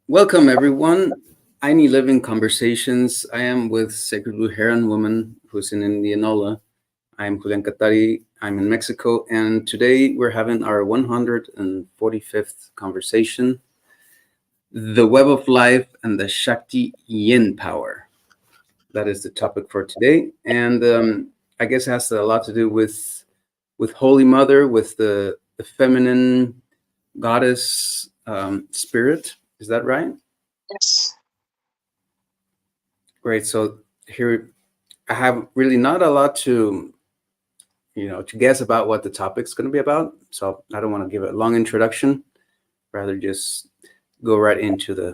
Welcome, everyone. I Need Living Conversations. I am with Sacred Blue Heron Woman, who's in Indianola. I'm Julian Catari. I'm in Mexico. And today we're having our 145th conversation, The Web of Life and the Shakti Yin Power. That is the topic for today. And I guess it has a lot to do with Holy Mother, with the feminine goddess spirit. Is that right? Yes. Great. So here I have really not a lot to guess about what the topic's going to be about. So I don't want to give a long introduction, rather just go right into the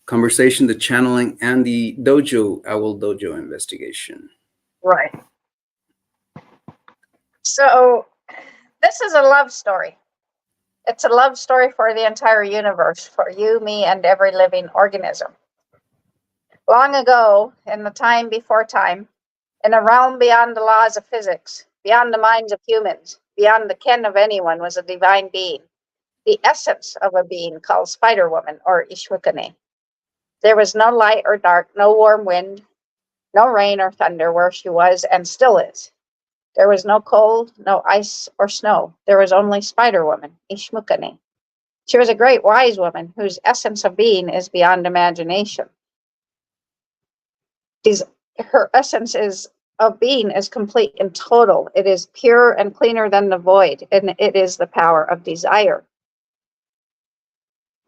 conversation, the channeling, and the owl dojo investigation. Right. So this is a love story. It's a love story for the entire universe, for you, me, and every living organism. Long ago, in the time before time, in a realm beyond the laws of physics, beyond the minds of humans, beyond the ken of anyone, was a divine being, the essence of a being called Spider Woman or Ishwakane. There was no light or dark, no warm wind, no rain or thunder where she was and still is. There was no cold, no ice or snow. There was only Spider Woman, Ishmukane. She was a great wise woman whose essence of being is beyond imagination. Her essence of being is complete and total. It is pure and cleaner than the void, and it is the power of desire.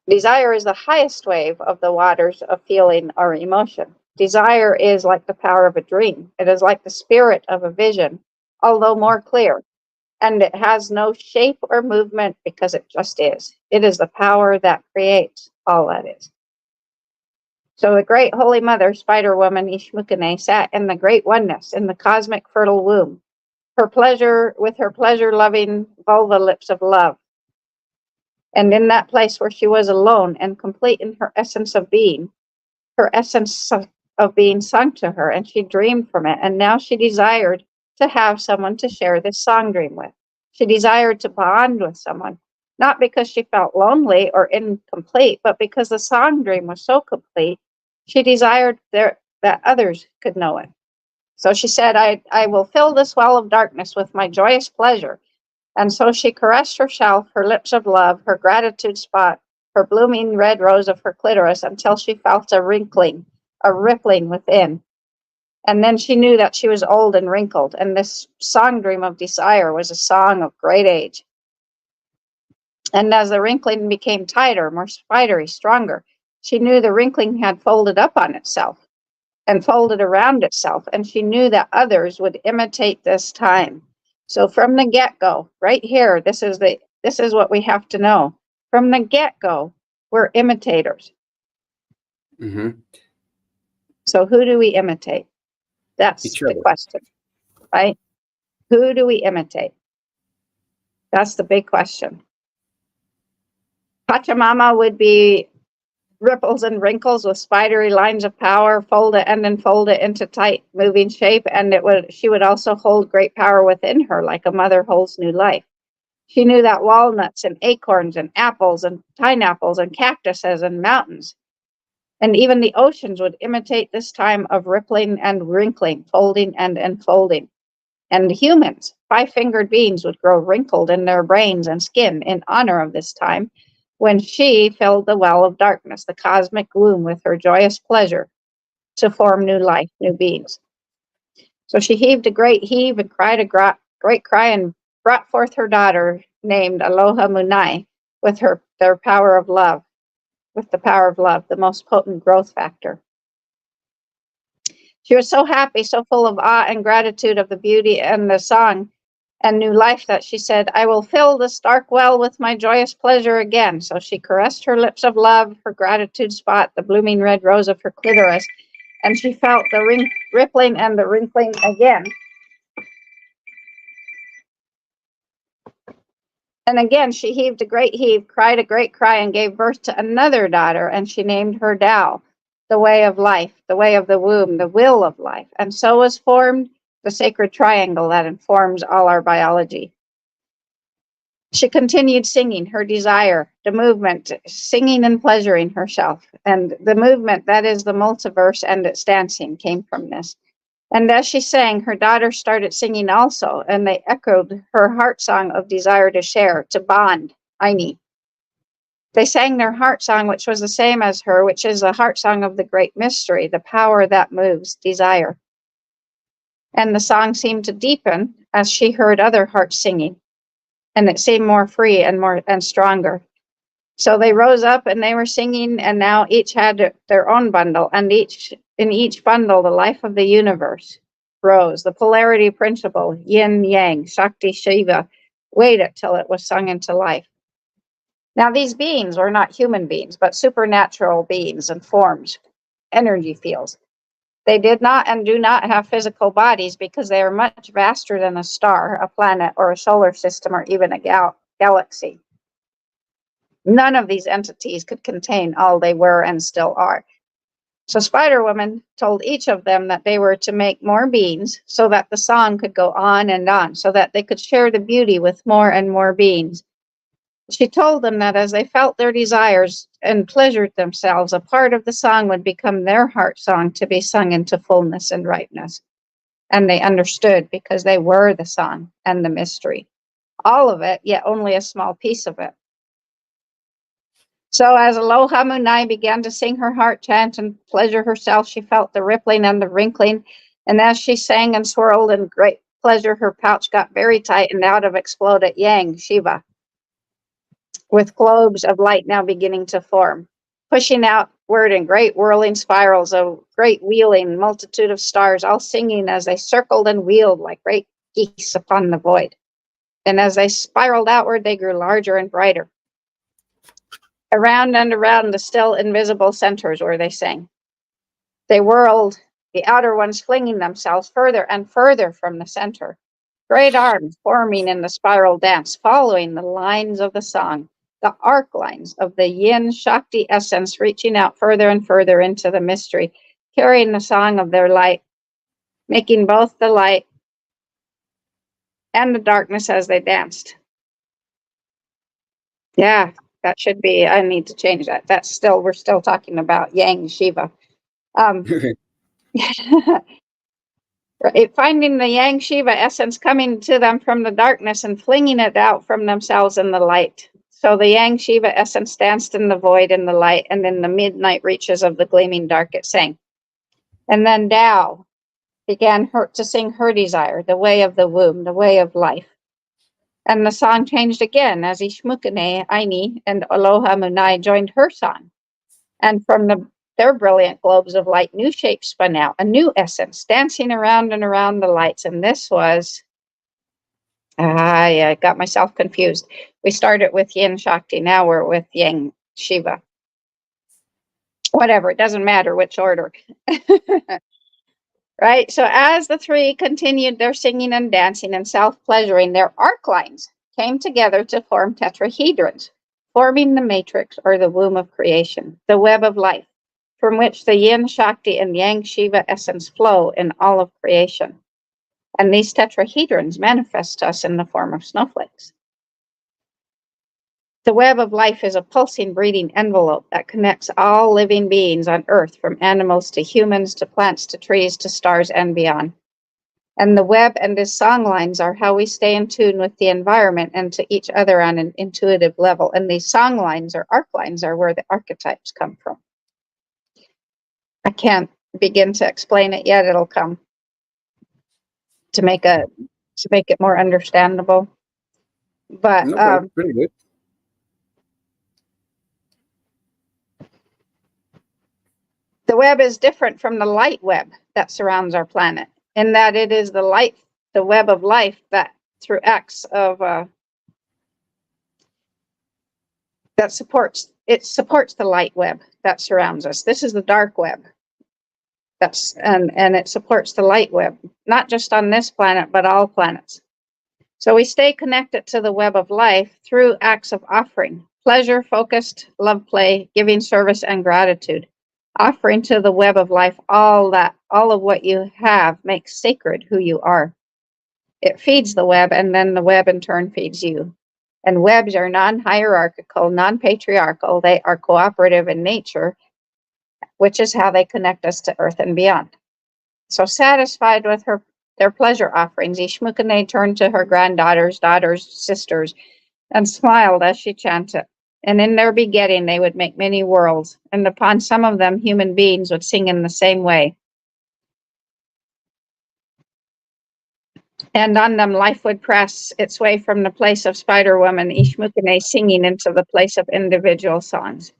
Desire is the highest wave of the waters of feeling or emotion. Desire is like the power of a dream. It is like the spirit of a vision, although more clear. And it has no shape or movement because it just is. It is the power that creates all that is. So the great Holy Mother, Spider Woman Ishmukane, sat in the great oneness in the cosmic fertile womb, her pleasure-loving vulva lips of love. And in that place where she was alone and complete in her essence of being, her essence of being sung to her, and she dreamed from it. And now she desired to have someone to share this song dream with. She desired to bond with someone, not because she felt lonely or incomplete, but because the song dream was so complete, she desired that others could know it. So she said, I will fill this well of darkness with my joyous pleasure. And so she caressed herself, her lips of love, her gratitude spot, her blooming red rose of her clitoris, until she felt a rippling within. And then she knew that she was old and wrinkled, and this song dream of desire was a song of great age. And as the wrinkling became tighter, more spidery, stronger, she knew the wrinkling had folded up on itself and folded around itself, and she knew that others would imitate this time. So from the get-go, right here, this is what we have to know. From the get-go, we're imitators. Mm-hmm. So who do we imitate? That's the question, right? Who do we imitate? That's the big question. Pachamama would be ripples and wrinkles with spidery lines of power, fold it and then fold it into tight moving shape, and she would also hold great power within her, like a mother holds new life. She knew that walnuts and acorns and apples and pineapples and cactuses and mountains and even the oceans would imitate this time of rippling and wrinkling, folding and enfolding. And humans, five-fingered beings, would grow wrinkled in their brains and skin in honor of this time, when she filled the well of darkness, the cosmic womb, with her joyous pleasure to form new life, new beings. So she heaved a great heave and cried a great cry and brought forth her daughter named Aloha Munai with their power of love, with the power of love, the most potent growth factor. She was so happy, so full of awe and gratitude of the beauty and the song and new life that she said, I will fill this dark well with my joyous pleasure again. So she caressed her lips of love, her gratitude spot, the blooming red rose of her clitoris, and she felt the rippling and the wrinkling again. And again, she heaved a great heave, cried a great cry, and gave birth to another daughter, and she named her Tao, the way of life, the way of the womb, the will of life. And so was formed the sacred triangle that informs all our biology. She continued singing her desire, the movement, singing and pleasuring herself. And the movement, that is the multiverse and its dancing, came from this. And as she sang, her daughters started singing also, and they echoed her heart song of desire to share, to bond, Aini. They sang their heart song, which was the same as her, which is a heart song of the great mystery, the power that moves, desire. And the song seemed to deepen as she heard other hearts singing, and it seemed more free and more and stronger. So they rose up and they were singing, and now each had their own bundle, and in each bundle the life of the universe rose. The polarity principle, yin yang, shakti shiva, waited till it was sung into life. Now these beings were not human beings, but supernatural beings and forms, energy fields. They did not and do not have physical bodies because they are much vaster than a star, a planet, or a solar system, or even a galaxy. None of these entities could contain all they were and still are. So Spider Woman told each of them that they were to make more beings so that the song could go on and on, so that they could share the beauty with more and more beings. She told them that as they felt their desires and pleasured themselves, a part of the song would become their heart song to be sung into fullness and ripeness. And they understood because they were the song and the mystery. All of it, yet only a small piece of it. So as Aloha Munai began to sing her heart chant and pleasure herself, she felt the rippling and the wrinkling. And as she sang and swirled in great pleasure, her pouch got very tight, and out of exploded Yang, Shiva, with globes of light now beginning to form, pushing outward in great whirling spirals, a great wheeling multitude of stars, all singing as they circled and wheeled like great geese upon the void. And as they spiraled outward, they grew larger and brighter. Around and around the still invisible centers where they sang. They whirled, the outer ones flinging themselves further and further from the center. Great arms forming in the spiral dance, following the lines of the song, the arc lines of the yin shakti essence, reaching out further and further into the mystery, carrying the song of their light, making both the light and the darkness as they danced. Yeah, that should be, I need to change that. We're still talking about Yang Shiva. Right, finding the Yang Shiva essence coming to them from the darkness and flinging it out from themselves in the light. So the Yang Shiva essence danced in the void, in the light, and in the midnight reaches of the gleaming dark it sang. And then Tao began to sing her desire, the way of the womb, the way of life. And the song changed again as Ishmukane, Aini, and Aloha Munai joined her song. And from their brilliant globes of light, new shapes spun out, a new essence, dancing around and around the lights. And this was, I got myself confused. We started with Yin Shakti, now we're with Yang Shiva. Whatever, it doesn't matter which order. Right? So as the three continued their singing and dancing and self-pleasuring, their arc lines came together to form tetrahedrons, forming the matrix or the womb of creation, the web of life, from which the Yin Shakti and Yang Shiva essence flow in all of creation. And these tetrahedrons manifest to us in the form of snowflakes. The web of life is a pulsing breathing envelope that connects all living beings on Earth, from animals to humans to plants to trees to stars and beyond. And the web and its song lines are how we stay in tune with the environment and to each other on an intuitive level. And these song lines or arc lines are where the archetypes come from. I can't begin to explain it yet. It'll come to make it more understandable. But No, pretty good. the web is different from the light web that surrounds our planet, in that it is the web of life that through acts of that supports the light web that surrounds us. This is the dark web. And it supports the light web, not just on this planet, but all planets. So we stay connected to the web of life through acts of offering, pleasure, focused, love play, giving service, and gratitude. Offering to the web of life all of what you have makes sacred who you are. It feeds the web, and then the web in turn feeds you. And webs are non-hierarchical, non-patriarchal. They are cooperative in nature, which is how they connect us to earth and beyond. So satisfied with their pleasure offerings, Ishmukane turned to her granddaughters, daughters, sisters, and smiled as she chanted. And in their begetting, they would make many worlds, and upon some of them, human beings would sing in the same way. And on them, life would press its way from the place of Spider Woman, Ishmukane, singing into the place of individual songs.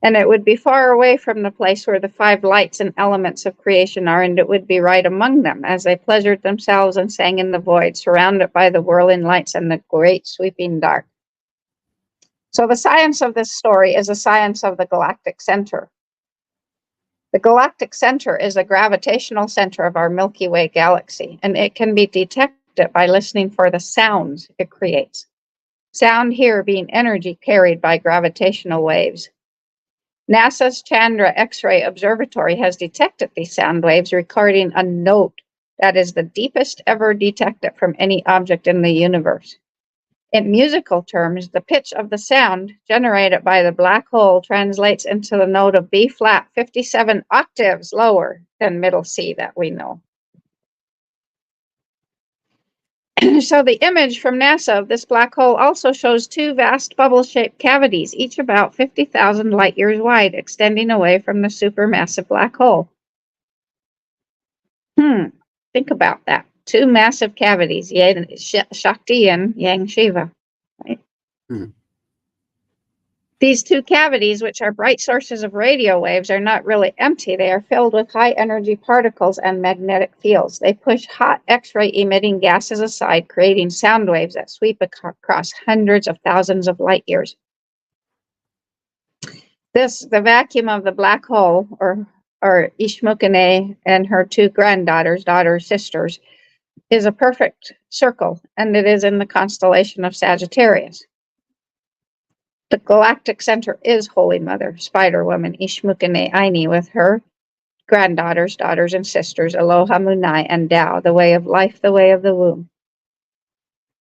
And it would be far away from the place where the 5 lights and elements of creation are, and it would be right among them as they pleasured themselves and sang in the void, surrounded by the whirling lights and the great sweeping dark. So the science of this story is the science of the galactic center. The galactic center is the gravitational center of our Milky Way galaxy, and it can be detected by listening for the sounds it creates. Sound here being energy carried by gravitational waves. NASA's Chandra X-ray Observatory has detected these sound waves, recording a note that is the deepest ever detected from any object in the universe. In musical terms, the pitch of the sound generated by the black hole translates into the note of B flat, 57 octaves lower than middle C that we know. So the image from NASA of this black hole also shows 2 vast bubble-shaped cavities, each about 50,000 light years wide, extending away from the supermassive black hole. Think about that. 2 massive cavities, Shakti and Yang Shiva. Right? These 2 cavities, which are bright sources of radio waves, are not really empty. They are filled with high-energy particles and magnetic fields. They push hot X-ray emitting gases aside, creating sound waves that sweep across hundreds of thousands of light years. The vacuum of the black hole, or Ishmukane and her 2 granddaughters, sisters, is a perfect circle, and it is in the constellation of Sagittarius. The galactic center is Holy Mother, Spider Woman, Ishmukane Aini, with her granddaughters, daughters, and sisters, Aloha, Munai, and Tao, the way of life, the way of the womb.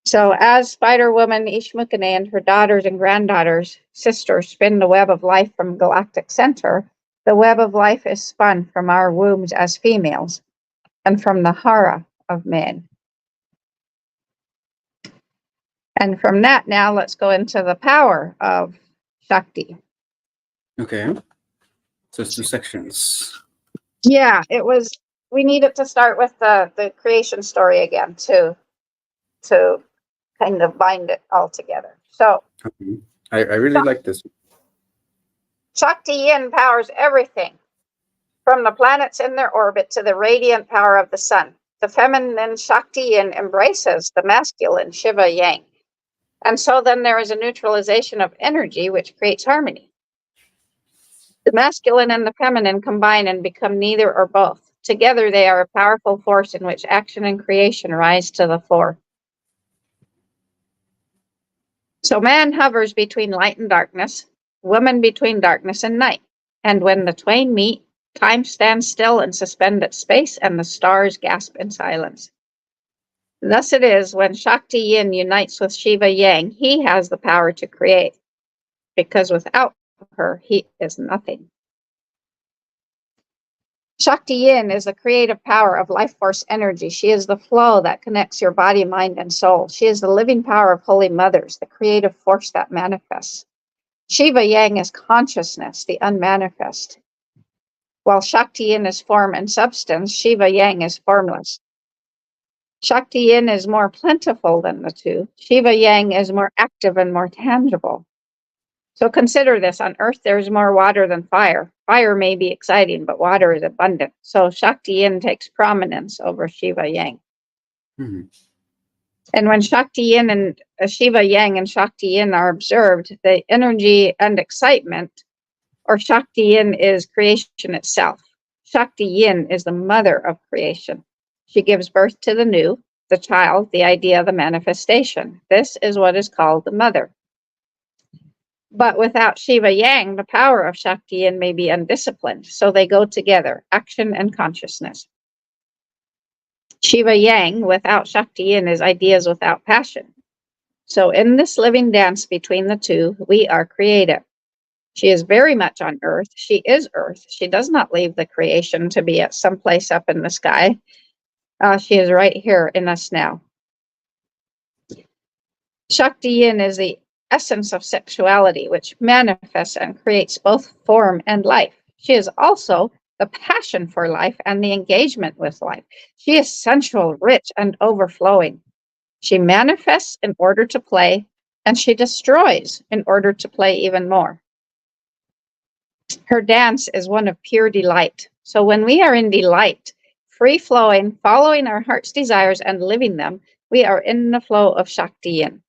So as Spider Woman, Ishmukane, and her daughters and granddaughters, sisters, spin the web of life from galactic center, the web of life is spun from our wombs as females and from the hara of men. And from that, now let's go into the power of Shakti. Okay. So it's 2 sections. Yeah, we needed to start with the creation story again to kind of bind it all together. So Okay. I really like this. Shakti Yin powers everything, from the planets in their orbit to the radiant power of the sun. The feminine Shakti Yin embraces the masculine Shiva Yang. And so then there is a neutralization of energy, which creates harmony. The masculine and the feminine combine and become neither or both. Together they are a powerful force in which action and creation rise to the fore. So man hovers between light and darkness, woman between darkness and night. And when the twain meet, time stands still and suspended space, and the stars gasp in silence. Thus it is when Shakti Yin unites with Shiva Yang, he has the power to create, because without her, he is nothing. Shakti Yin is the creative power of life force energy. She is the flow that connects your body, mind, and soul. She is the living power of Holy Mothers, the creative force that manifests. Shiva Yang is consciousness, the unmanifest. While Shakti Yin is form and substance, Shiva Yang is formless. Shakti Yin is more plentiful than the 2. Shiva Yang is more active and more tangible. So consider this. On earth, there is more water than fire. Fire may be exciting, but water is abundant. So Shakti Yin takes prominence over Shiva Yang. Mm-hmm. And when Shakti Yin and Shiva Yang and Shakti Yin are observed, the energy and excitement, or Shakti Yin, is creation itself. Shakti Yin is the mother of creation. She gives birth to the new, the child, the idea, the manifestation. This is what is called the mother. But without Shiva Yang, the power of Shakti Yin may be undisciplined. So they go together, action and consciousness. Shiva Yang without Shakti Yin is ideas without passion. So in this living dance between the two, we are creative. She is very much on Earth. She is Earth. She does not leave the creation to be at some place up in the sky. She is right here in us now. Shakti Yin is the essence of sexuality, which manifests and creates both form and life. She is also the passion for life and the engagement with life. She is sensual, rich, and overflowing. She manifests in order to play, and she destroys in order to play even more. Her dance is one of pure delight. So when we are in delight, free flowing, following our heart's desires and living them, we are in the flow of Shakti Yin.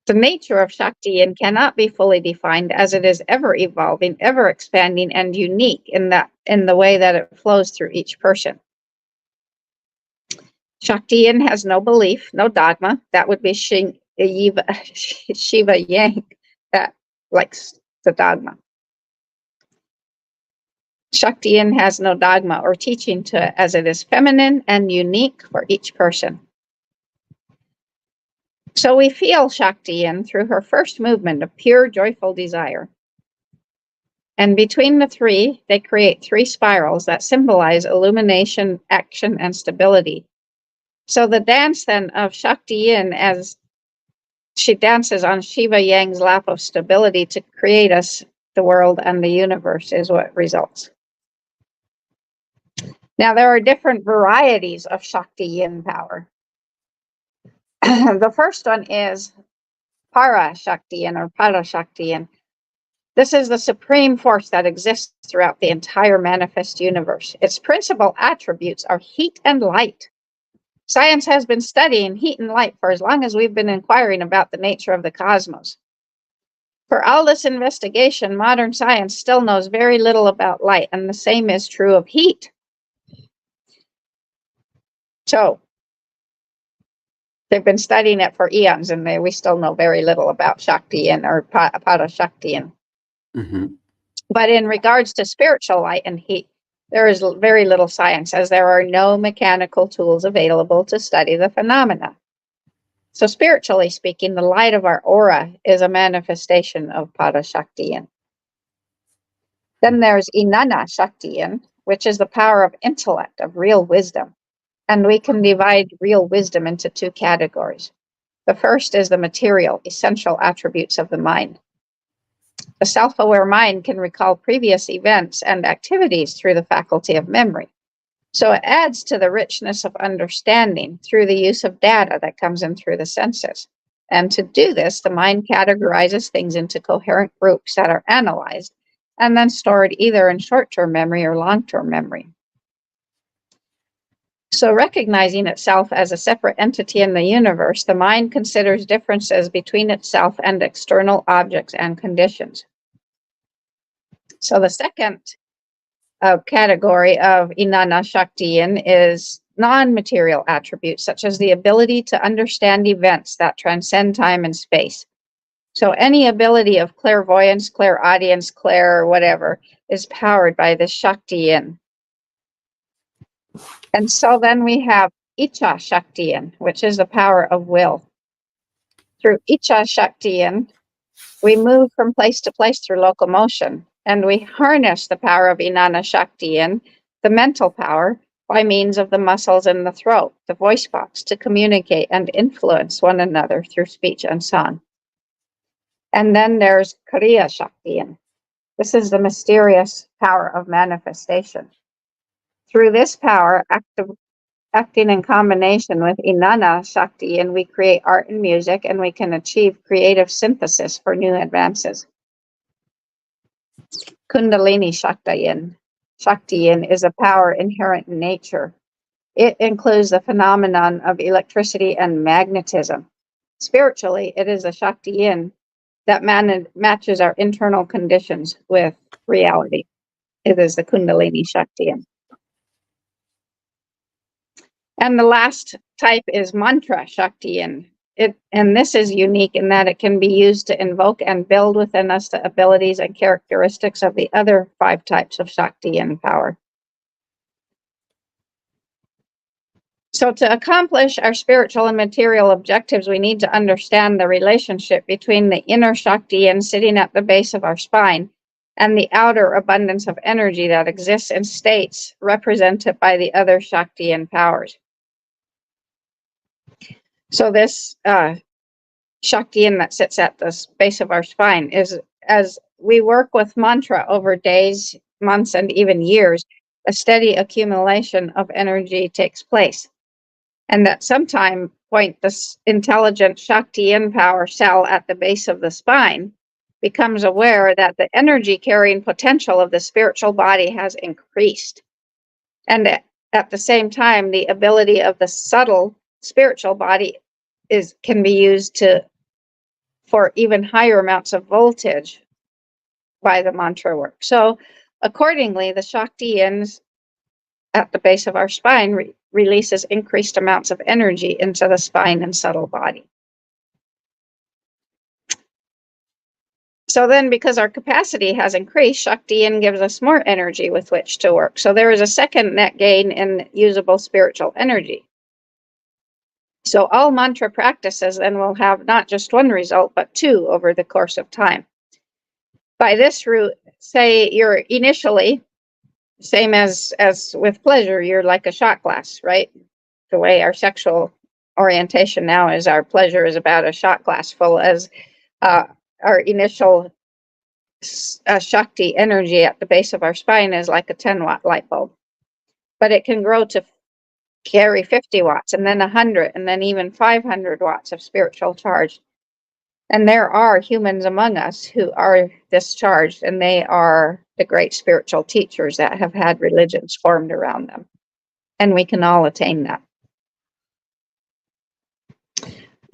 The nature of Shakti Yin cannot be fully defined, as it is ever evolving, ever expanding, and unique in the way that it flows through each person. Shakti Yin has no belief, no dogma. That would be Shiva Yang, that likes the dogma. Shakti Yin has no dogma or teaching to it, as it is feminine and unique for each person. So we feel Shakti Yin through her first movement of pure, joyful desire. And between the three, they create three spirals that symbolize illumination, action, and stability. So the dance then of Shakti Yin, as she dances on Shiva Yang's lap of stability to create us, the world, and the universe, is what results. Now, there are different varieties of Shakti Yin power. The first one is Para Shakti Yin or Para Shakti Yin. This is the supreme force that exists throughout the entire manifest universe. Its principal attributes are heat and light. Science has been studying heat and light for as long as we've been inquiring about the nature of the cosmos. For all this investigation, modern science still knows very little about light, and the same is true of heat. So, they've been studying it for eons, and we still know very little about Shakti Yin or Para Shakti Yin. Mm-hmm. But in regards to spiritual light and heat, there is very little science, as there are no mechanical tools available to study the phenomena. So spiritually speaking, the light of our aura is a manifestation of Para Shakti Yin. Then there's Inanna Shakti Yin, which is the power of intellect, of real wisdom. And we can divide real wisdom into two categories. The first is the material, essential attributes of the mind. The self-aware mind can recall previous events and activities through the faculty of memory. So it adds to the richness of understanding through the use of data that comes in through the senses. And to do this, the mind categorizes things into coherent groups that are analyzed and then stored either in short-term memory or long-term memory. So recognizing itself as a separate entity in the universe, the mind considers differences between itself and external objects and conditions. So the second category of Inanna Shakti Yin is non-material attributes, such as the ability to understand events that transcend time and space. So any ability of clairvoyance, clairaudience, clair whatever is powered by the Shakti Yin. And so then we have Icha Shakti Yin, which is the power of will. Through Icha Shakti Yin, we move from place to place through locomotion, and we harness the power of Inanna Shakti Yin, the mental power, by means of the muscles in the throat, the voice box, to communicate and influence one another through speech and song. And then there's Kriya Shakti Yin. This is the mysterious power of manifestation. Through this power, acting in combination with Inanna Shakti Yin, we create art and music, and we can achieve creative synthesis for new advances. Kundalini Shakti Yin. Shakti Yin is a power inherent in nature. It includes the phenomenon of electricity and magnetism. Spiritually, it is the Shakti Yin that matches our internal conditions with reality. It is the Kundalini Shakti Yin. And the last type is Mantra Shakti Yin. And this is unique in that it can be used to invoke and build within us the abilities and characteristics of the other 5 types of Shakti Yin power. So to accomplish our spiritual and material objectives, we need to understand the relationship between the inner shakti yin sitting at the base of our spine and the outer abundance of energy that exists in states represented by the other shakti yin powers. So this shakti yin that sits at the base of our spine is, as we work with mantra over days, months, and even years, a steady accumulation of energy takes place. And at some time point, this intelligent shakti yin power cell at the base of the spine becomes aware that the energy carrying potential of the spiritual body has increased. And at the same time, the ability of the subtle spiritual body can be used for even higher amounts of voltage by the mantra work. So accordingly, the shakti yins at the base of our spine releases increased amounts of energy into the spine and subtle body. So then, because our capacity has increased, shakti yin gives us more energy with which to work. So there is a second net gain in usable spiritual energy. So all mantra practices then will have not just one result, but two over the course of time. By this route, say you're initially, same as with pleasure, you're like a shot glass, right? The way our sexual orientation now is, our pleasure is about a shot glass full, as our initial shakti energy at the base of our spine is like a 10-watt light bulb. But it can grow to carry 50 watts, and then 100, and then even 500 watts of spiritual charge. And there are humans among us who are discharged, and they are the great spiritual teachers that have had religions formed around them. And we can all attain that.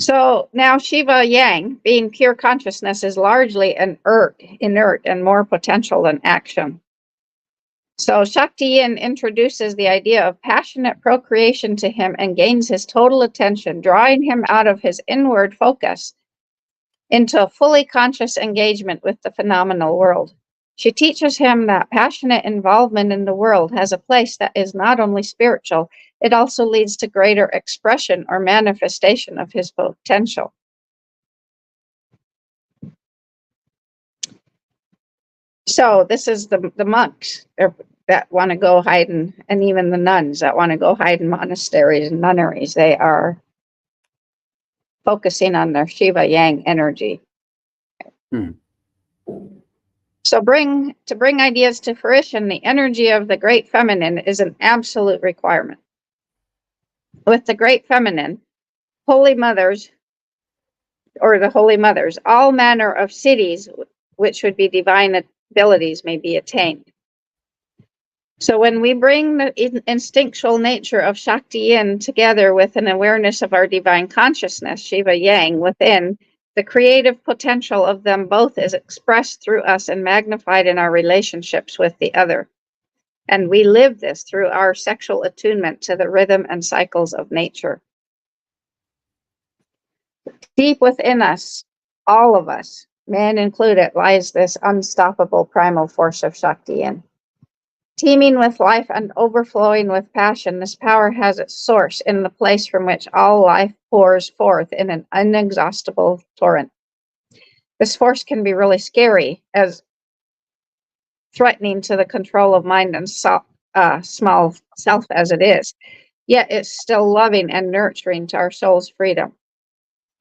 So now Shiva Yang, being pure consciousness, is largely inert and more potential than action. So Shakti Yin introduces the idea of passionate procreation to him and gains his total attention, drawing him out of his inward focus into a fully conscious engagement with the phenomenal world. She teaches him that passionate involvement in the world has a place that is not only spiritual, it also leads to greater expression or manifestation of his potential. So this is the monks that want to go hide in, and even the nuns that want to go hide in monasteries and nunneries. They are focusing on their Shiva Yang energy. So to bring ideas to fruition, the energy of the great feminine is an absolute requirement. With the great feminine, holy mothers, or the holy mothers, all manner of cities, which would be divine abilities, may be attained. So when we bring the instinctual nature of Shakti Yin together with an awareness of our divine consciousness, Shiva Yang, within, the creative potential of them both is expressed through us and magnified in our relationships with the other. And we live this through our sexual attunement to the rhythm and cycles of nature. Deep within us, all of us, man included, lies this unstoppable primal force of Shakti Yin. Teeming with life and overflowing with passion, this power has its source in the place from which all life pours forth in an inexhaustible torrent. This force can be really scary, as threatening to the control of mind and small self as it is, yet it's still loving and nurturing to our soul's freedom.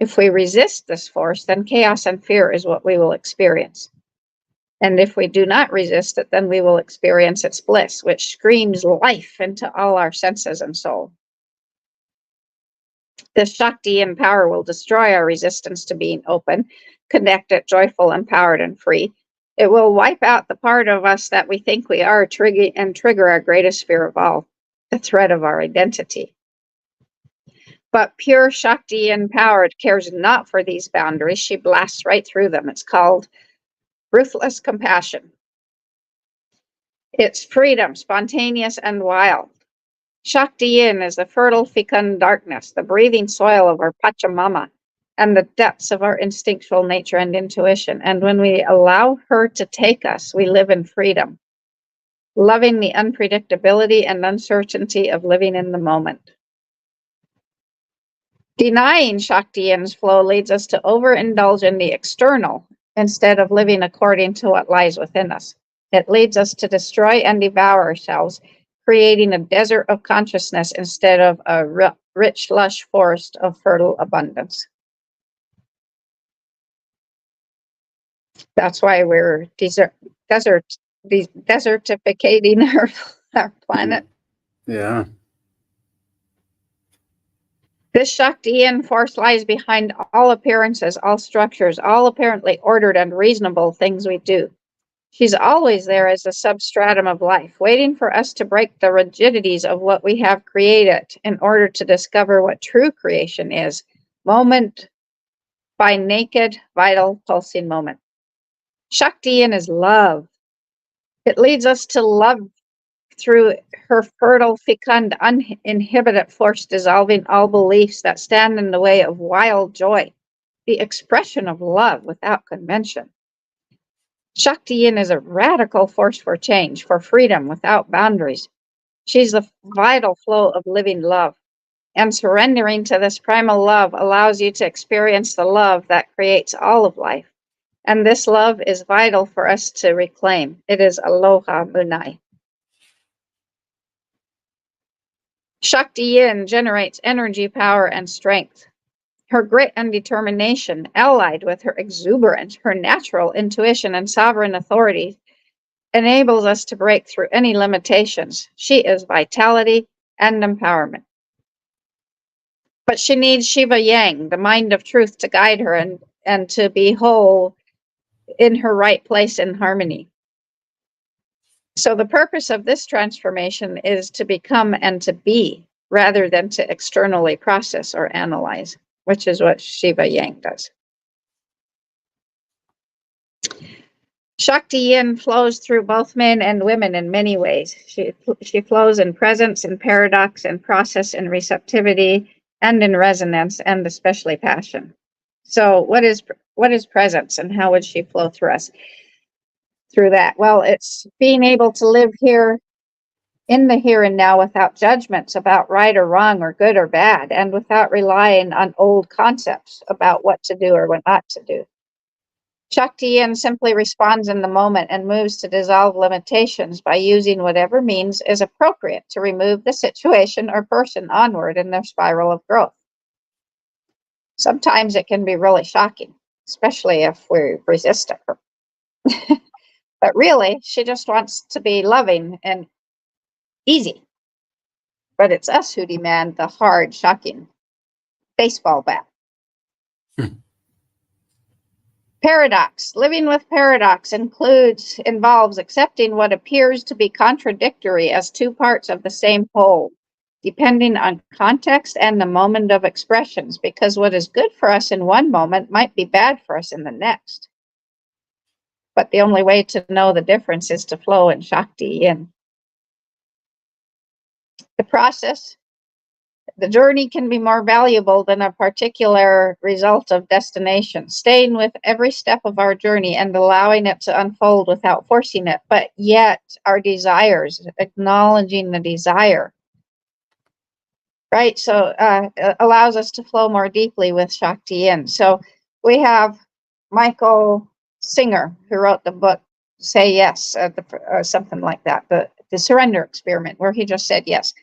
If we resist this force, then chaos and fear is what we will experience. And if we do not resist it, then we will experience its bliss, which screams life into all our senses and soul. This Shakti and power will destroy our resistance to being open, connected, joyful, empowered, and free. It will wipe out the part of us that we think we are, trigger our greatest fear of all, the threat of our identity. But pure Shakti empowered cares not for these boundaries. She blasts right through them. It's called ruthless compassion. It's freedom, spontaneous and wild. Shakti Yin is the fertile, fecund darkness, the breathing soil of our Pachamama, and the depths of our instinctual nature and intuition. And when we allow her to take us, we live in freedom, loving the unpredictability and uncertainty of living in the moment. Denying Shakti Yin's flow leads us to overindulge in the external instead of living according to what lies within us. It leads us to destroy and devour ourselves, creating a desert of consciousness instead of a rich, lush forest of fertile abundance. That's why we're desertificating our planet. Yeah. This Shakti Yin force lies behind all appearances, all structures, all apparently ordered and reasonable things we do. She's always there as a substratum of life, waiting for us to break the rigidities of what we have created in order to discover what true creation is, moment by naked, vital, pulsing moment. Shakti Yin is love. It leads us to love through her fertile, fecund, uninhibited force, dissolving all beliefs that stand in the way of wild joy, the expression of love without convention. Shakti Yin is a radical force for change, for freedom without boundaries. She's the vital flow of living love. And surrendering to this primal love allows you to experience the love that creates all of life. And this love is vital for us to reclaim. It is aloha munai. Shakti Yin generates energy, power, and strength. Her grit and determination, allied with her exuberance, her natural intuition, and sovereign authority, enables us to break through any limitations. She is vitality and empowerment. But she needs Shiva Yang, the mind of truth, to guide her and to be whole in her right place in harmony. So the purpose of this transformation is to become and to be, rather than to externally process or analyze, which is what Shiva Yang does. Shakti Yin flows through both men and women in many ways. She flows in presence, in paradox, in process, in receptivity, and in resonance, and especially passion. So what is presence, and how would she flow through us through that? Well, it's being able to live here in the here and now without judgments about right or wrong or good or bad, and without relying on old concepts about what to do or what not to do. Shakti Yin simply responds in the moment and moves to dissolve limitations by using whatever means is appropriate to remove the situation or person onward in their spiral of growth. Sometimes it can be really shocking, especially if we resist her. But really, she just wants to be loving and easy. But it's us who demand the hard, shocking baseball bat. Paradox. Living with paradox involves accepting what appears to be contradictory as two parts of the same whole, depending on context and the moment of expressions, because what is good for us in one moment might be bad for us in the next. But the only way to know the difference is to flow in Shakti Yin. The process, the journey can be more valuable than a particular result of destination. Staying with every step of our journey and allowing it to unfold without forcing it, but yet our desires, acknowledging the desire. Right? So it allows us to flow more deeply with Shakti Yin. So we have Michael Singer, who wrote the book Say Yes, something like that, the surrender experiment, where he just said yes.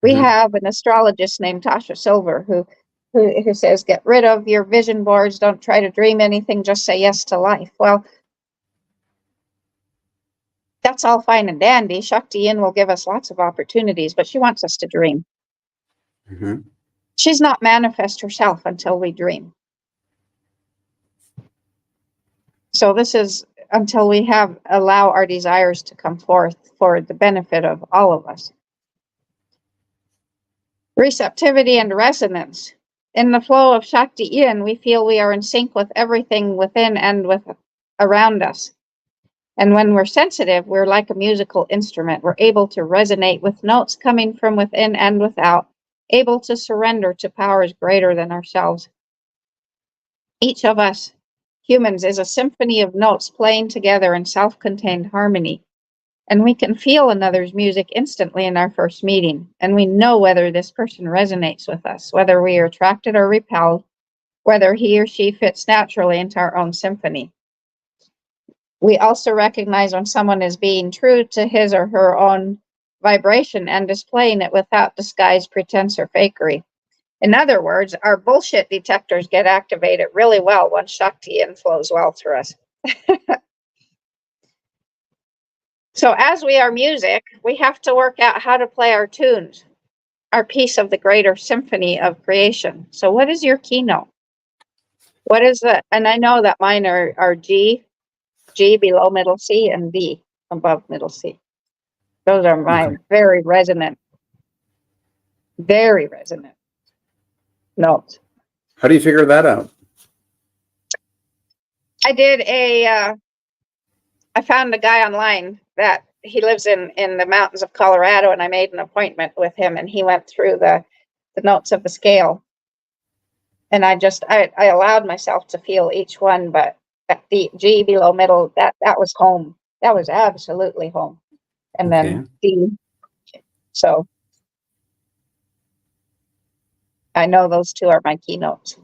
We have an astrologist named Tasha Silver who says, get rid of your vision boards, don't try to dream anything, just say yes to life. Well, that's all fine and dandy. Shakti Yin will give us lots of opportunities, but she wants us to dream. Mm-hmm. She's not manifest herself until we dream. So this is until we allow our desires to come forth for the benefit of all of us. Receptivity and resonance. In the flow of Shakti Yin, we feel we are in sync with everything within and with around us. And when we're sensitive, we're like a musical instrument. We're able to resonate with notes coming from within and without, able to surrender to powers greater than ourselves. Each of us, humans, is a symphony of notes playing together in self-contained harmony. And we can feel another's music instantly in our first meeting. And we know whether this person resonates with us, whether we are attracted or repelled, whether he or she fits naturally into our own symphony. We also recognize when someone is being true to his or her own vibration and displaying it without disguise, pretense, or fakery. In other words, our bullshit detectors get activated really well when Shakti inflows well through us. So as we are music, we have to work out how to play our tunes, our piece of the greater symphony of creation. So what is your keynote? What is it? And I know that mine are G below middle C, and D above middle C. Those are my very resonant notes. How do you figure that out? I found a guy online that he lives in the mountains of Colorado, and I made an appointment with him, and he went through the notes of the scale. And I allowed myself to feel each one, but at the G below middle, that was home. That was absolutely home. And then D. So I know those two are my keynotes.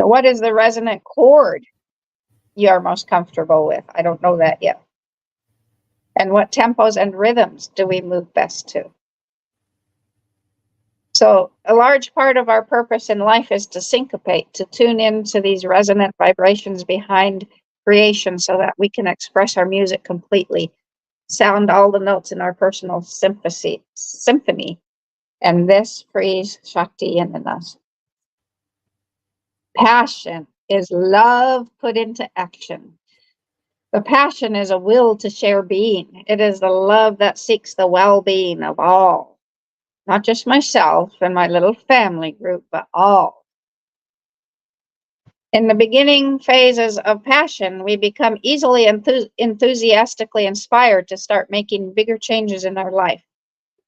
So what is the resonant chord you are most comfortable with? I don't know that yet. And what tempos and rhythms do we move best to? So a large part of our purpose in life is to syncopate, to tune into these resonant vibrations behind creation so that we can express our music completely, sound all the notes in our personal symphony, and this frees Shakti in us. Passion is love put into action. The passion is a will to share being. It is the love that seeks the well-being of all, not just myself and my little family group, but all. In the beginning phases of passion, we become easily enthusiastically inspired to start making bigger changes in our life.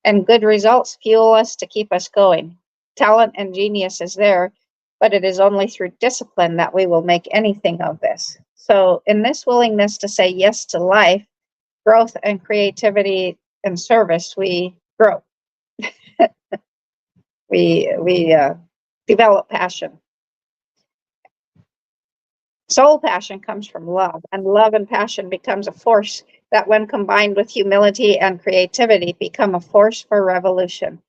And good results fuel us to keep us going. Talent and genius is there, but it is only through discipline that we will make anything of this. So in this willingness to say yes to life, growth and creativity and service, we grow. we develop passion. Soul passion comes from love, and love and passion becomes a force that, when combined with humility and creativity, become a force for revolution.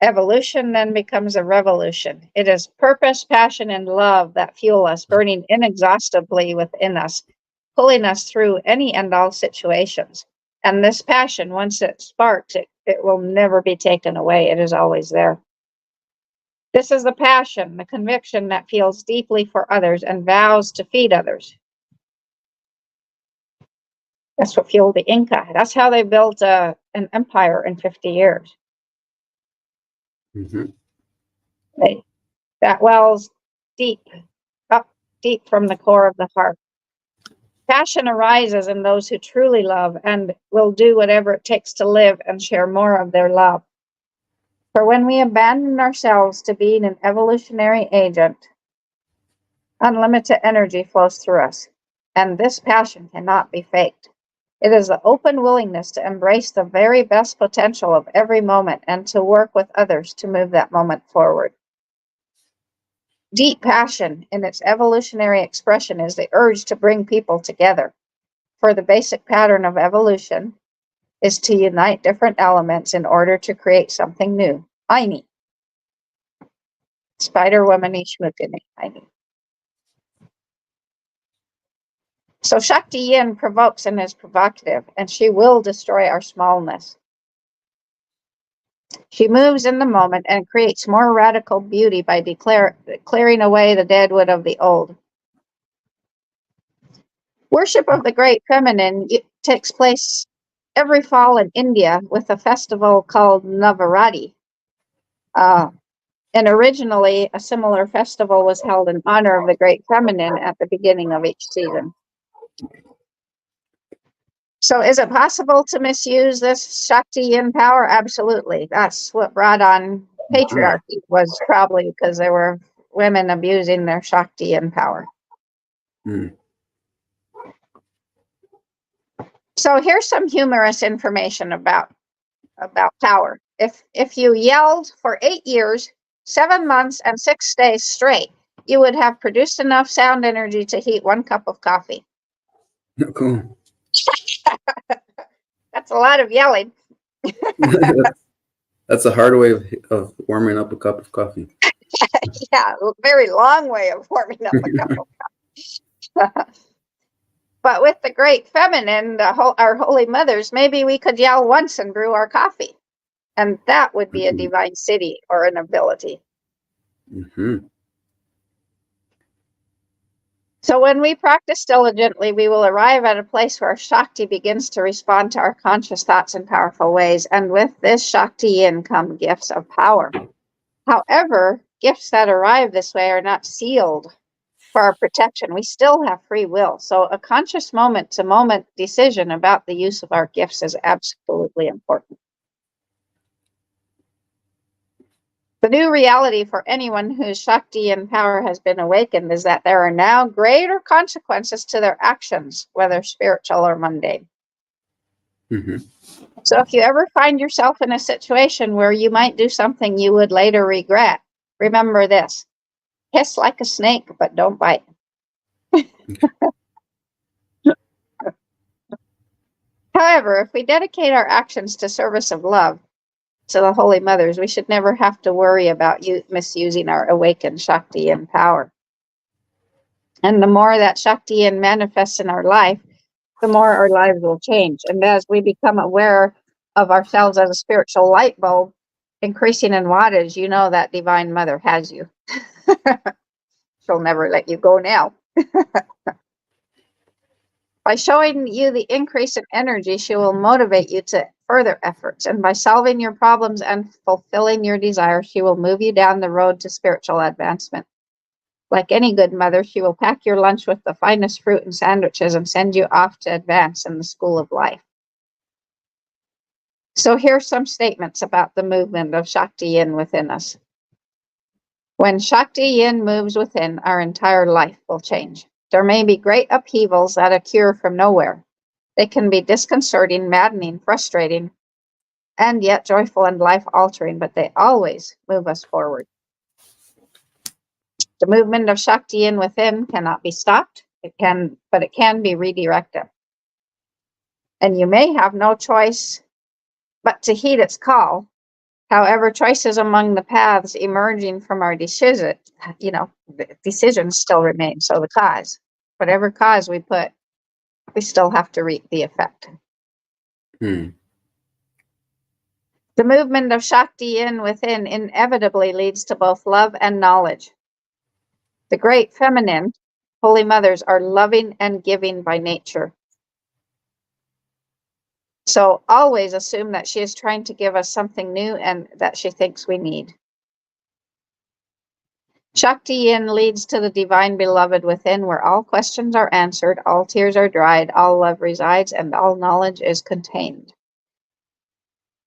Evolution then becomes a revolution. It is purpose, passion, and love that fuel us, burning inexhaustibly within us, pulling us through any and all situations. And this passion, once it sparks, it will never be taken away. It is always there. This is the passion, the conviction that feels deeply for others and vows to feed others. That's what fueled the Inca. That's how they built an empire in 50 years. Mm-hmm. That wells deep, up deep from the core of the heart. Passion arises in those who truly love and will do whatever it takes to live and share more of their love. For when we abandon ourselves to being an evolutionary agent, unlimited energy flows through us, and this passion cannot be faked. It is the open willingness to embrace the very best potential of every moment and to work with others to move that moment forward. Deep passion in its evolutionary expression is the urge to bring people together. For the basic pattern of evolution is to unite different elements in order to create something new. Aini. Spider-Woman Ishmukini. Aini. So Shakti Yin provokes and is provocative, and she will destroy our smallness. She moves in the moment and creates more radical beauty by clearing away the dead wood of the old. Worship of the great feminine takes place every fall in India with a festival called Navaratri. And originally, a similar festival was held in honor of the great feminine at the beginning of each season. So is it possible to misuse this Shakti Yin power? Absolutely. That's what brought on patriarchy, was probably because there were women abusing their Shakti Yin power. Mm. So here's some humorous information about power. If you yelled for 8 years, 7 months, and 6 days straight, you would have produced enough sound energy to heat 1 cup of coffee. Cool. That's a lot of yelling. That's a hard way of warming up a cup of coffee. Yeah, a very long way of warming up a cup of coffee. But with the great feminine, our holy mothers, maybe we could yell once and brew our coffee. And that would be a divine city or an ability. Mm-hmm. So when we practice diligently, we will arrive at a place where Shakti begins to respond to our conscious thoughts in powerful ways. And with this Shakti yin come gifts of power. However, gifts that arrive this way are not sealed for our protection. We still have free will. So a conscious moment-to-moment decision about the use of our gifts is absolutely important. The new reality for anyone whose Shakti and power has been awakened is that there are now greater consequences to their actions, whether spiritual or mundane. Mm-hmm. So if you ever find yourself in a situation where you might do something you would later regret, remember this: hiss like a snake, but don't bite. However, if we dedicate our actions to service of love to the Holy Mothers, we should never have to worry about misusing our awakened Shakti and power. And the more that Shakti and manifests in our life, the more our lives will change. And as we become aware of ourselves as a spiritual light bulb, increasing in wattage, you know that Divine Mother has you. She'll never let you go now. By showing you the increase in energy, she will motivate you to further efforts. And by solving your problems and fulfilling your desires, she will move you down the road to spiritual advancement. Like any good mother, she will pack your lunch with the finest fruit and sandwiches and send you off to advance in the school of life. So here's some statements about the movement of Shakti Yin within us. When Shakti Yin moves within, our entire life will change. There may be great upheavals that occur from nowhere. They can be disconcerting, maddening, frustrating, and yet joyful and life-altering, but they always move us forward. The movement of Shakti Yin within cannot be stopped, but it can be redirected. And you may have no choice but to heed its call. However, choices among the paths emerging from our decisions still remain. So the cause, whatever cause we put, we still have to reap the effect. Hmm. The movement of Shakti Yin within inevitably leads to both love and knowledge. The great feminine, Holy Mothers, are loving and giving by nature. So always assume that she is trying to give us something new and that she thinks we need. Shakti Yin leads to the divine beloved within, where all questions are answered, all tears are dried, all love resides, and all knowledge is contained.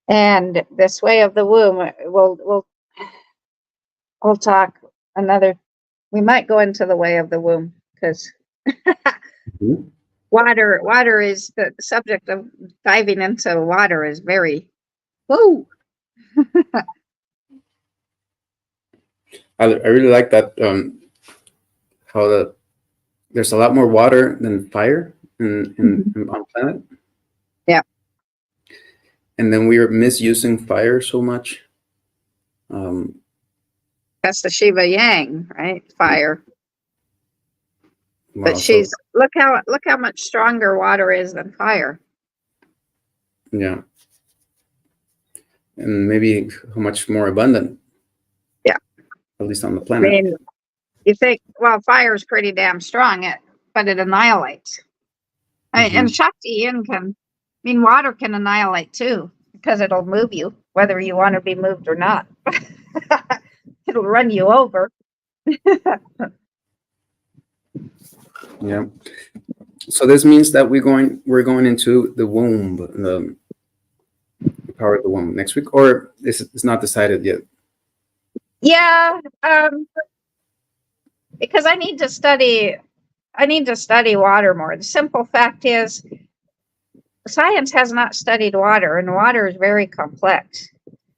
And this way of the womb, we'll talk another. We might go into the way of the womb because Mm-hmm. water is the subject of diving into water is very whoa. I really like that. How there's a lot more water than fire on planet. Yeah. And then we're misusing fire so much. That's the Shiva Yang, right? Fire. Wow, But she's look how much stronger water is than fire. Yeah. And maybe how much more abundant. Yeah. At least on the I planet. mean, you think, well, fire is pretty damn strong, but it annihilates. And Shakti Yin water can annihilate too, because it'll move you, whether you want to be moved or not. It'll run you over. Yeah. So this means that we're going into the womb, the power of the womb next week, or it's not decided yet. Yeah, because I need to study water more. The simple fact is, science has not studied water, and water is very complex.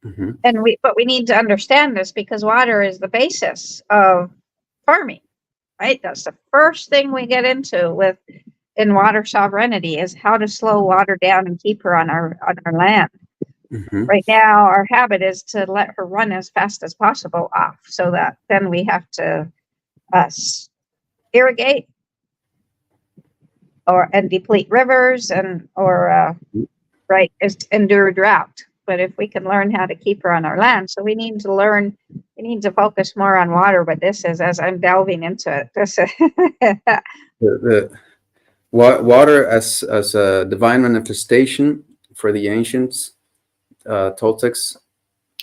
Hmm. But we need to understand this because water is the basis of farming, right? That's the first thing we get into with in water sovereignty is how to slow water down and keep her on our land. Hmm. Right now, our habit is to let her run as fast as possible off, so that then we have to uh, irrigate and deplete rivers or right is endure drought. But if we can learn how to keep her on our land, so we need to learn. We need to focus more on water. But this is as I'm delving into it. This The water as a divine manifestation for the ancients, Toltecs,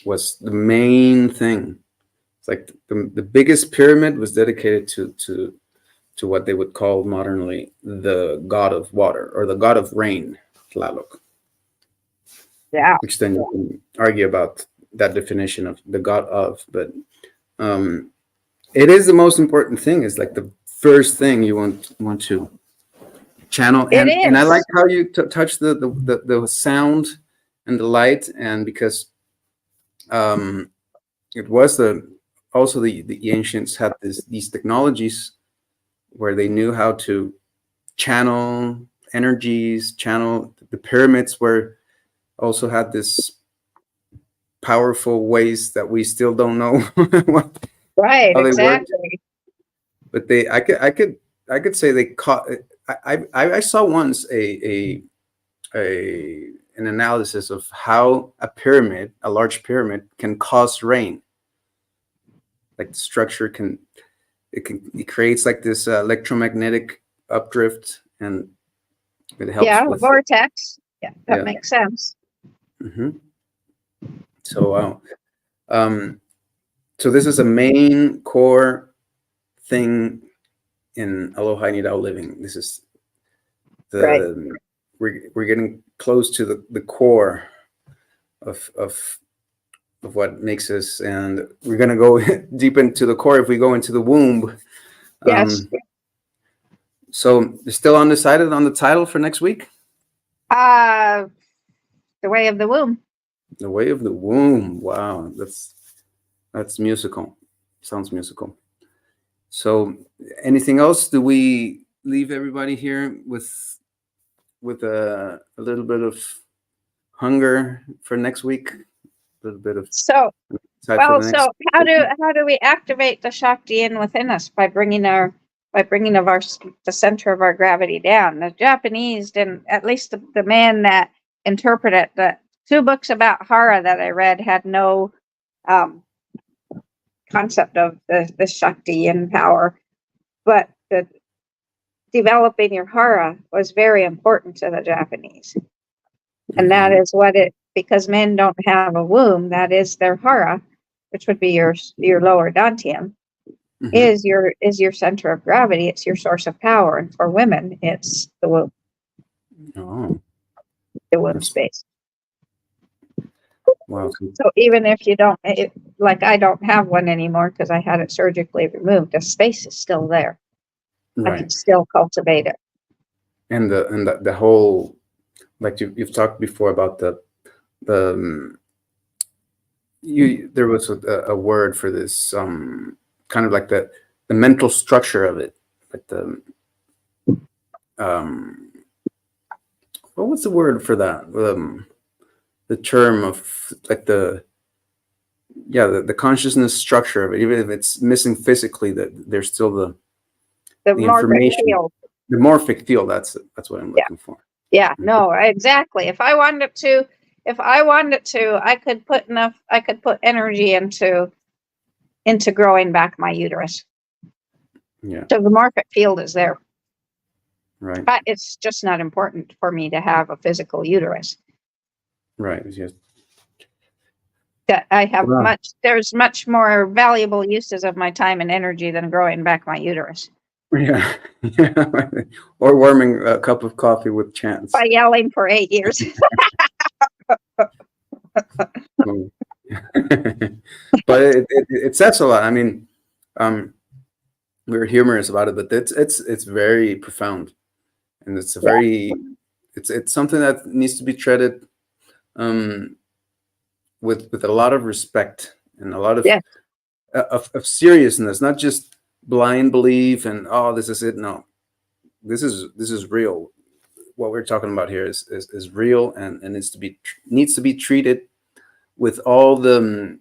was the main thing. It's like the biggest pyramid was dedicated to what they would call modernly the god of water or the god of rain, Tlaloc. yeah, Which then you can argue about that definition of the god of, but it is the most important thing. It's like the first thing you want to channel, it and I like is. how you touch the sound and the light, and because it was also the ancients had these technologies where they knew how to channel energies, channel the pyramids were also had this powerful ways that we still don't know Right, how they work, exactly. but I could say they caught. I saw once an analysis of how a large pyramid, can cause rain. Like the structure it creates like this electromagnetic updrift, and it helps Yeah, with vortex. Yeah, that yeah. makes sense. Hmm. So um, so this is a main core thing in Aloha Nidao living. This is Right. the we're getting close to the core of what makes us, and we're gonna go deep into the core if we go into the womb. Yes. Um, so you're still undecided on the title for next week? Uh, the way of the womb. The Way of the Womb. Wow, that's musical. Sounds musical. So anything else? Do we leave everybody here with a little bit of hunger for next week? A little bit of So, side for well, the next. so how do we activate the Shakti in within us by bringing of our the center of our gravity down? The Japanese didn't, at least the man that interpreted the two books about Hara that I read had no um, concept of the Shakti and power, but the developing your Hara was very important to the Japanese. And that Mhm. is what it, because men don't have a womb, that is their Hara, which would be your lower dantian, Mhm. is your center of gravity. It's your source of power. And for women, it's Oh, the womb that's space. wow. So even if you don't, like I don't have one anymore because I had it surgically removed, the space is still there. I can Right, still cultivate it. and the whole, like you've talked before about the you there was a word for this, kind of like the mental structure of it, like um what was the word for that, the term of like the consciousness structure of it, even if it's missing physically, that there's still The the morphic information, field. the morphic field. That's what I'm Yeah. looking for. Yeah, Mhm. no, exactly. If I wanted to, I could put energy into growing back my uterus. Yeah, So the morphic field is there. right, But it's just not important for me to have a physical uterus. right. It's just, That I have wow. there's much more valuable uses of my time and energy than growing back my uterus Yeah, yeah. Or warming a cup of coffee with chance. by yelling for 8 years. Mm. But it says a lot. I mean, um, we were humorous about it, but it's very profound, and it's a Yeah. very it's something that needs to be treated um, with a lot of respect and a lot Yeah. of seriousness, not just blind belief and oh, this is it. No, this is real. What we're talking about here is real, and needs to be treated with all the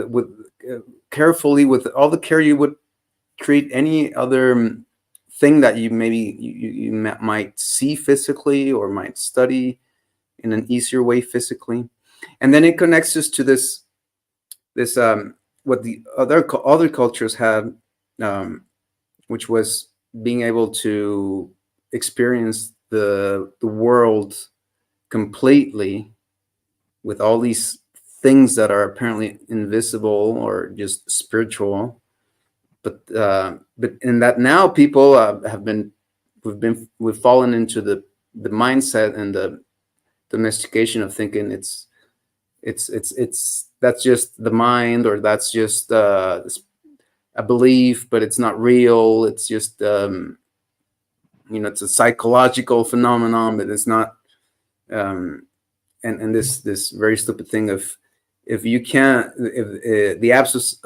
with carefully, with all the care you would treat any other thing that you maybe might see physically or might study in an easier way physically. And then it connects us to this what the other cultures had, which was being able to experience the world completely with all these things that are apparently invisible or just spiritual. But in that now people we've fallen into the mindset and the domestication of thinking it's that's just the mind, or that's just a belief, but it's not real. It's just it's a psychological phenomenon, but it's not. And this very stupid thing of, if you can't, if the absence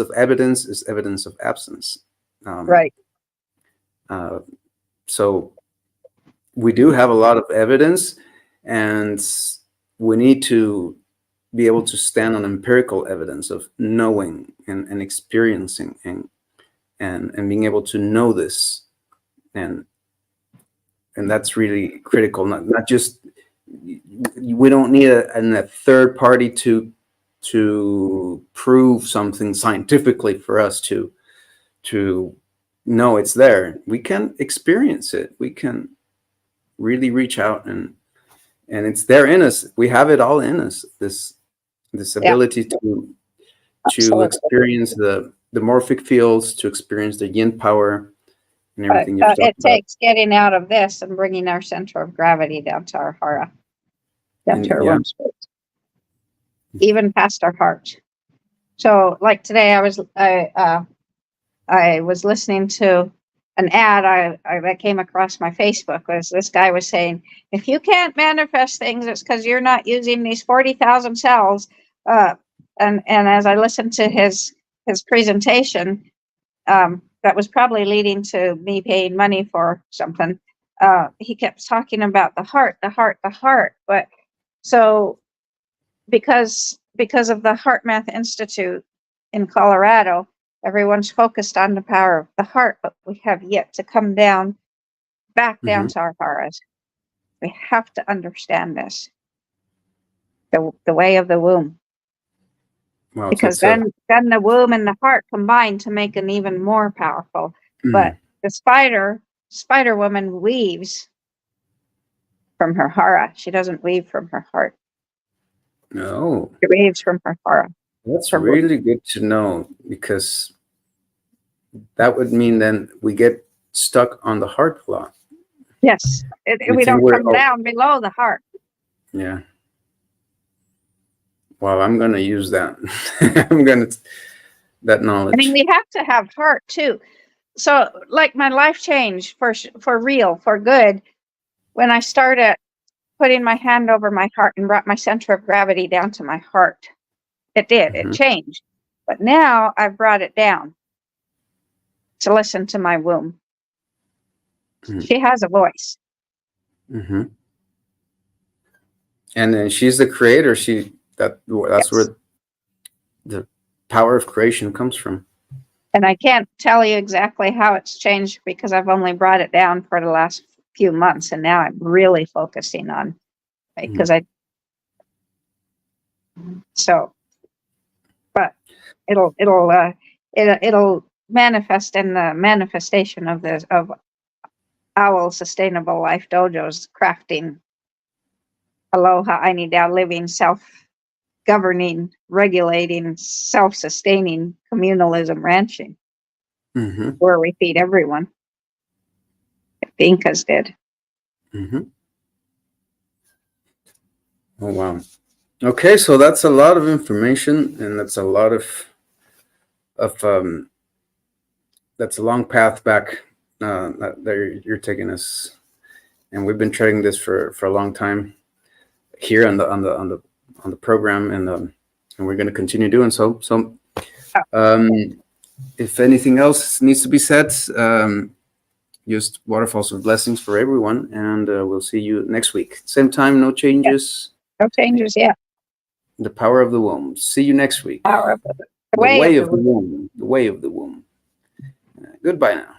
of evidence is evidence of absence. Right. So we do have a lot of evidence, and we need to be able to stand on empirical evidence of knowing and experiencing and being able to know this, and that's really critical. Not just, we don't need a third party to prove something scientifically for us to know it's there. We can experience it. We can really reach out, and it's there in us. We have it all in us. This Yeah. ability to Absolutely. experience the morphic fields, to experience the yin power and everything you've It talked about. takes getting out of this and bringing our center of gravity down to our hara, down to our Yeah. womb space, even past our heart. So, like today, I was listening to an ad I came across my Facebook. Was this guy was saying, if you can't manifest things, it's because you're not using these 40,000 cells. And as I listened to his presentation, that was probably leading to me paying money for something. He kept talking about the heart, the heart, the heart. But so because of the Heart Math Institute in Colorado, everyone's focused on the power of the heart, but we have yet to come down, back down to our haras. We have to understand this, the way of the womb. Well, Because then the womb and the heart combine to make an even more powerful. But the spider woman weaves from her hara. She doesn't weave from her heart. No, She weaves from her hara. that's really good to know, because that would mean then we get stuck on the heart a lot. Yes, we don't come down below the heart. Yeah. Well, I'm going to use that. That knowledge. I mean, we have to have heart too. So, like, my life changed for real, for good, when I started putting my hand over my heart and brought my center of gravity down to my heart. It did. It changed. But now I've brought it down to listen to my womb. She has a voice. And then she's the creator. That's yes. Where the power of creation comes from. And I can't tell you exactly how it's changed, because I've only brought it down for the last few months, and now I'm really focusing on, because but it'll manifest in the manifestation of Owl Sustainable Life Dojo's crafting aloha Ainidao living, self-governing, regulating, self-sustaining communalism ranching, where we feed everyone. The Incas did. Oh, wow. Okay, so that's a lot of information, and that's a lot of that's a long path back that you're taking us and we've been treading this for a long time here on the program, and we're going to continue doing so. So, if anything else needs to be said, just waterfalls of blessings for everyone, and we'll see you next week. Same time, no changes. No changes yet. The power of the womb. See you next week. Power of the The way of the womb. The way of the womb. Goodbye now.